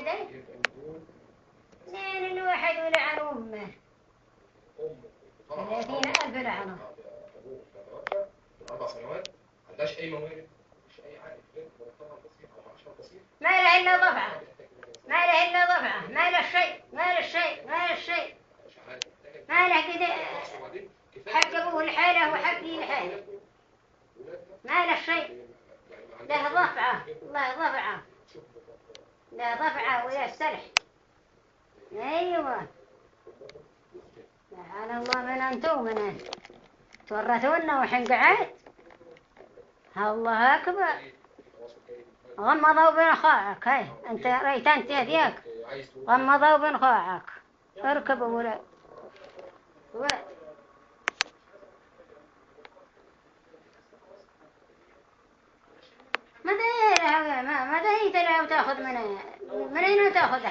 كده 2 ولعن أمه 30,000 لعنة. 4 سنوات ما عندهاش أي موارد، مش أي عائد، مرتبها بسيط أو معاشها بسيط، ما له إلا ضفعة، ما له إلا ضفعة، ما له شيء، ما له شيء، ما له شيء، ما له كده حق أبوه الحالة وحقي الحالة، ما له شيء، له ضفعة، الله ضفعة، له ضفعة ويا السلح. أيوة سبحان الله من أنتم من تورثونا وحين قعد. الله أكبر. غمضوا بين خاعك، هاي أنت ريت أنت هذيك غمضوا بين خاعك اركبوا ولا ماذا هي تلعب تأخذ من أين تأخذ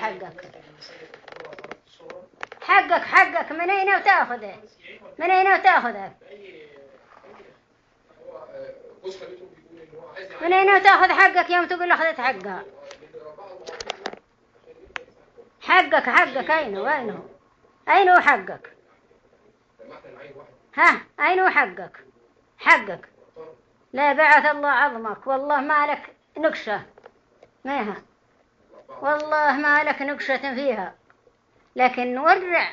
حقك من أين تأخذه من أين تأخذه من أين تأخذ حقك يوم تقول أخذت حقها حقك أين حقك ها أين حقك لا بعث الله عظمك والله ما لك نقشة ماها والله ما لك نقشة فيها لكن ورع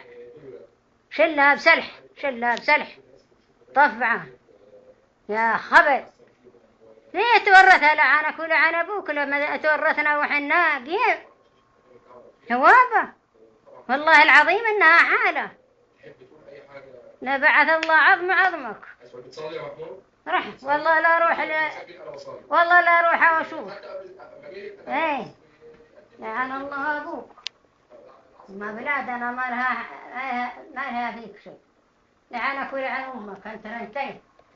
شلها بسلح طفعة يا خبر ليه تورثها لعنك ولعن أبوك لما تورثنا وحنا قيم ثوابه والله العظيم إنها حالة لا بعث الله عظمك رح والله لا روح واشوف ايه لعن الله أبوك ما بلادنا ما لها فيك شيء لعنك ولعن أمك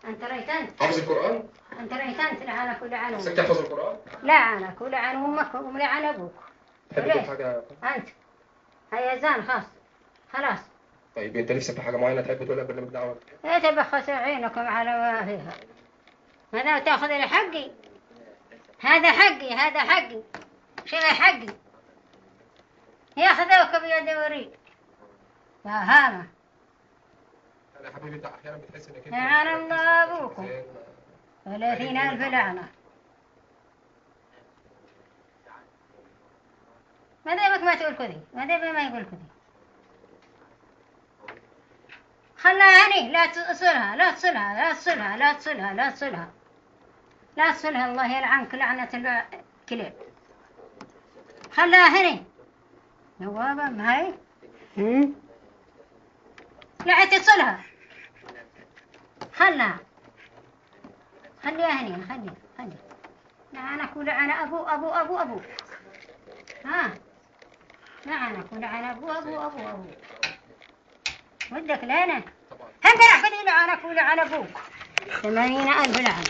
أنت ريتنت حافظ القرآن؟ أنت ريتنت لعنك ولعن أمك تحفظ القرآن؟ لعنك ولعن أمك ولعن أبوك حاجة أنت هيا زان خلاص طيب أنت نفسك في حاجة معينة تحب تقولها برنامج دعوة؟ يتبخس عينكم على ما فيها هذا تأخذ لي حقي هذا حقي شيء حقي ياخذوك بيد وريد يا هامة أنا حبيبي أنت أحيانا بتحس إنك لعن الله أبوكم 30,000 لعنة ماذا بك ما تقول كذي ماذا بك ما يقول كذي خلاها هني لا تصلها الله يلعنك لعنة الكلاب خلاها هني نوابة ما هي لا تصلها خليها هني خلي لعنك ولعن أبو ها لعنك ولعن أبو ودك لعنة هم راح كذي لعنك ولعن أبوك 80,000 لعنة